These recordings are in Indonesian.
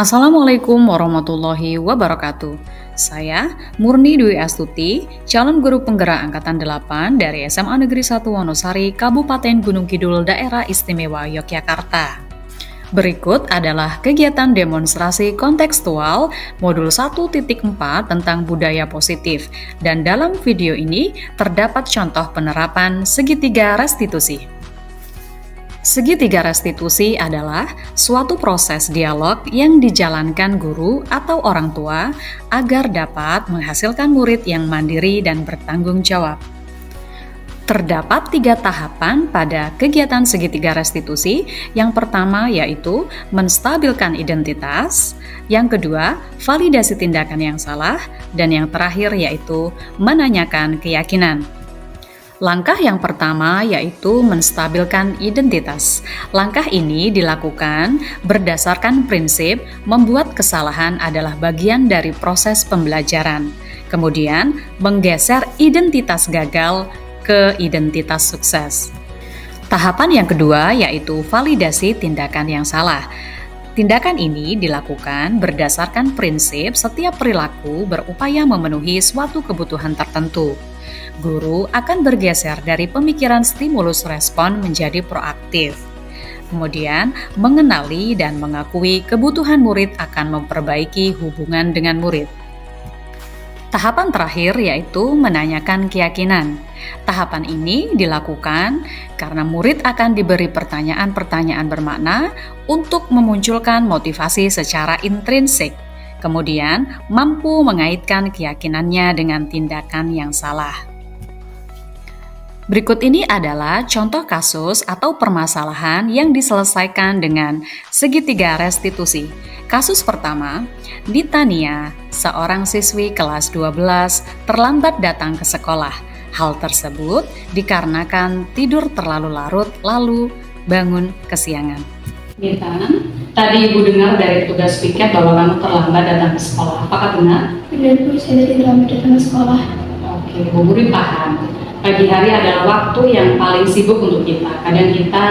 Assalamualaikum warahmatullahi wabarakatuh. Saya Murni Dwi Astuti, calon guru penggerak Angkatan 8 dari SMA Negeri 1 Wonosari, Kabupaten Gunung Kidul, Daerah Istimewa Yogyakarta. Berikut adalah kegiatan demonstrasi kontekstual modul 1.4 tentang budaya positif, dan dalam video ini terdapat contoh penerapan segitiga restitusi. Segitiga restitusi adalah suatu proses dialog yang dijalankan guru atau orang tua agar dapat menghasilkan murid yang mandiri dan bertanggung jawab. Terdapat 3 tahapan pada kegiatan segitiga restitusi. Yang pertama yaitu menstabilkan identitas, yang kedua validasi tindakan yang salah, dan yang terakhir yaitu menanyakan keyakinan. Langkah yang pertama yaitu menstabilkan identitas. Langkah ini dilakukan berdasarkan prinsip membuat kesalahan adalah bagian dari proses pembelajaran. Kemudian menggeser identitas gagal ke identitas sukses. Tahapan yang kedua yaitu validasi tindakan yang salah. Tindakan ini dilakukan berdasarkan prinsip setiap perilaku berupaya memenuhi suatu kebutuhan tertentu. Guru akan bergeser dari pemikiran stimulus respon menjadi proaktif. Kemudian, mengenali dan mengakui kebutuhan murid akan memperbaiki hubungan dengan murid. Tahapan terakhir yaitu menanyakan keyakinan. Tahapan ini dilakukan karena murid akan diberi pertanyaan-pertanyaan bermakna untuk memunculkan motivasi secara intrinsik. Kemudian, mampu mengaitkan keyakinannya dengan tindakan yang salah. Berikut ini adalah contoh kasus atau permasalahan yang diselesaikan dengan segitiga restitusi. Kasus pertama, Ditania, seorang siswi kelas 12, terlambat datang ke sekolah. Hal tersebut dikarenakan tidur terlalu larut lalu bangun kesiangan. Nita, tadi Ibu dengar dari tugas piket bahwa kamu terlambat datang ke sekolah. Apakah benar? Benar Bu, saya tadi terlambat datang ke sekolah. Oke, Bu Guru paham. Pagi hari adalah waktu yang paling sibuk untuk kita. Kadang kita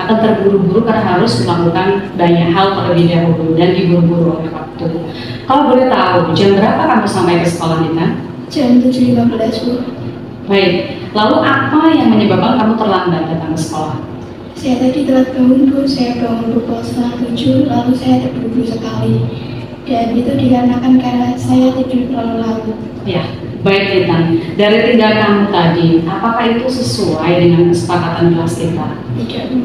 akan terburu-buru karena harus melakukan banyak hal terlebih dahulu dan diburu-buru oleh waktu. Kalau boleh tahu, jam berapa kamu sampai ke sekolah, Nita? Jam 7.15 Bu. Baik, lalu apa yang menyebabkan kamu terlambat datang ke sekolah? Saya tadi telat bangun Bu, saya bangun pukul 6:30, lalu saya terburu-buru sekali. Dan itu dikarenakan karena saya tidur terlalu larut. Ya, baik Nita. Dari tindakan kamu tadi, apakah itu sesuai dengan kesepakatan kelas kita? Tidak Bu.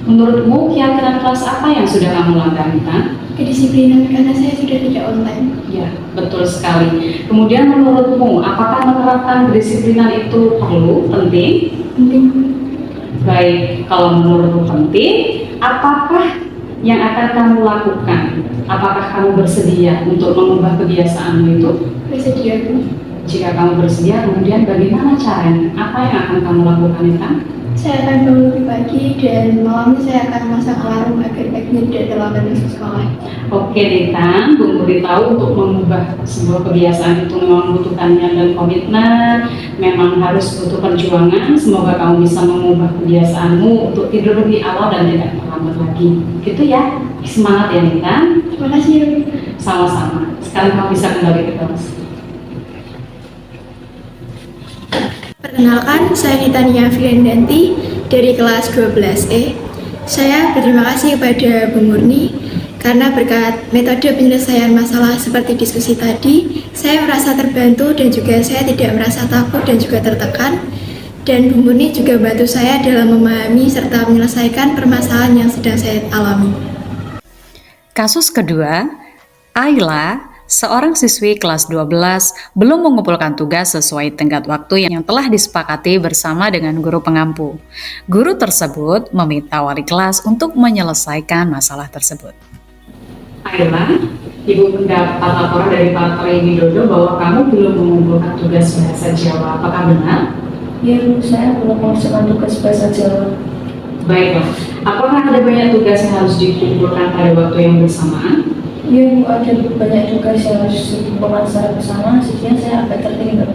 Menurutmu, keyakinan kelas apa yang sudah kamu langgar, Nita? Kedisiplinan karena saya sudah tidak online. Ya, betul sekali. Kemudian menurutmu, apakah menerapkan kedisiplinan itu perlu, penting? Penting Bu. Baik, kalau menurutmu penting, apakah yang akan kamu lakukan? Apakah kamu bersedia untuk mengubah kebiasaanmu itu? Bersedia Bu. Jika kamu bersedia, kemudian bagaimana caranya? Apa yang akan kamu lakukan, Nita? Saya akan bangun lebih pagi dan malamnya saya akan masak alarm agar paginya tidak terlambat masuk sekolah. Oke, Nita, Bu beritahu untuk mengubah sebuah kebiasaan itu memang membutuhkan niat dan komitmen, memang harus butuh perjuangan. Semoga kamu bisa mengubah kebiasaanmu untuk tidur lebih awal dan tidak terlambat lagi. Gitu ya, semangat ya Nita. Terima kasih ya Bu. Sama-sama. Sekarang kamu bisa kembali ke kelas. Perkenalkan, saya Nitania Fiandanti dari kelas 12E. Saya berterima kasih kepada Bu Murni karena berkat metode penyelesaian masalah seperti diskusi tadi, saya merasa terbantu dan juga saya tidak merasa takut dan juga tertekan. Dan Bu Murni juga bantu saya dalam memahami serta menyelesaikan permasalahan yang sedang saya alami. Kasus kedua, Ayla, seorang siswi kelas 12 belum mengumpulkan tugas sesuai tenggat waktu yang telah disepakati bersama dengan guru pengampu. Guru tersebut meminta wali kelas untuk menyelesaikan masalah tersebut. Ayla, Ibu mendapat laporan dari Pak Tori Widodo bahwa kamu belum mengumpulkan tugas bahasa Jawa. Apakah benar? Ya Bu, saya belum mengerjakan tugas bahasa Jawa. Baiklah, apakah ada banyak tugas yang harus dikumpulkan pada waktu yang bersamaan? Ya Bu, ada banyak tugas yang harus dikumpulkan secara bersama, sehingga saya agak tertinggal.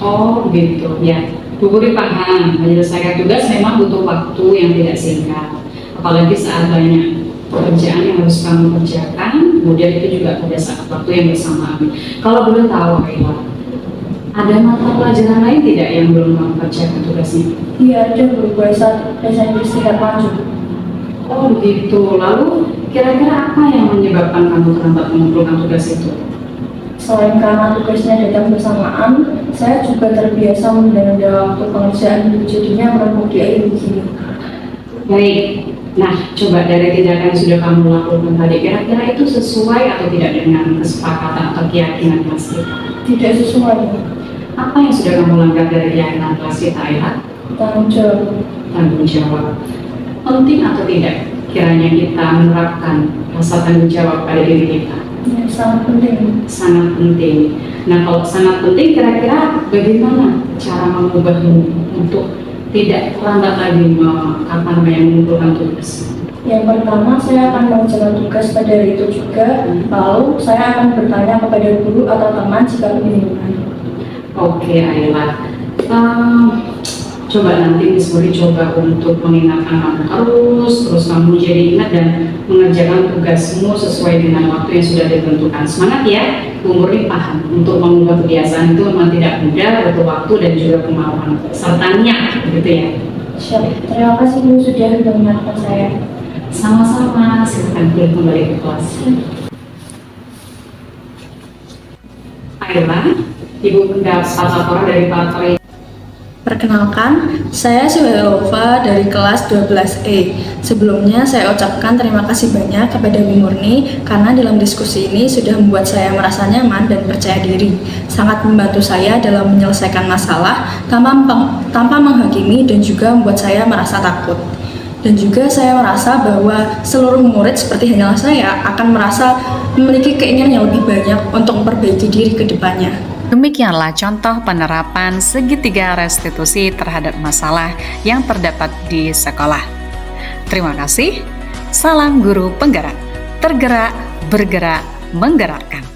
Oh gitu, ya. Bu Guru paham, menyelesaikan tugas memang butuh waktu yang tidak singkat. Apalagi saat banyak pekerjaan yang harus kamu kerjakan, kemudian itu juga pada saat waktu yang bersamaan. Kalau boleh tahu, Ayla, ada mata pelajaran lain tidak yang belum kamu kerjakan tugasnya? Iya, ada Bu, bahasa Inggris tingkat lanjut. Oh begitu, lalu kira-kira apa yang menyebabkan kamu terlambat mengumpulkan tugas itu? Selain karena tugasnya datang bersamaan, saya juga terbiasa menunda waktu pengerjaan, jadinya menumpuk di akhir begini. Baik, nah coba dari tindakan yang sudah kamu lakukan tadi, kira-kira itu sesuai atau tidak dengan kesepakatan atau keyakinan kelas kita? Tidak sesuai. Apa yang sudah kamu langgar dari keyakinan kelas kita, Ayla? Tanggung jawab. Tanggung jawab. Penting atau tidak kiranya kita menerapkan rasa tanggung jawab pada diri kita? Ya, sangat penting. Sangat penting. Nah kalau sangat penting, kira-kira bagaimana cara mengubahmu untuk tidak terlambat lagi mengumpulkan tugas? Yang pertama, saya akan mengerjakan tugas pada hari itu juga. Lalu saya akan bertanya kepada guru atau teman jika kebingungan. Oke, Ayla. Coba nanti Miss Muri coba untuk mengingatkan kamu terus kamu jadi ingat dan mengerjakan tugasmu sesuai dengan waktu yang sudah ditentukan. Semangat ya, Bu Murni paham untuk mengubah kebiasaan itu memang tidak mudah, butuh waktu dan juga kemauan serta niat, begitu ya. Siap. Terima kasih Bu sudah mengingatkan saya. Sama-sama, silakan kembali ke kelas. Ayla, Ibu mendapat laporan dari Pak Tori. Perkenalkan, saya Suhelova dari kelas 12E. Sebelumnya saya ucapkan terima kasih banyak kepada Bu Murni karena dalam diskusi ini sudah membuat saya merasa nyaman dan percaya diri. Sangat membantu saya dalam menyelesaikan masalah tanpa menghakimi dan juga membuat saya merasa takut. Dan juga saya merasa bahwa seluruh murid seperti hanyalah saya akan merasa memiliki keinginan yang lebih banyak untuk memperbaiki diri ke depannya. Demikianlah contoh penerapan segitiga restitusi terhadap masalah yang terdapat di sekolah. Terima kasih. Salam guru penggerak. Tergerak, bergerak, menggerakkan.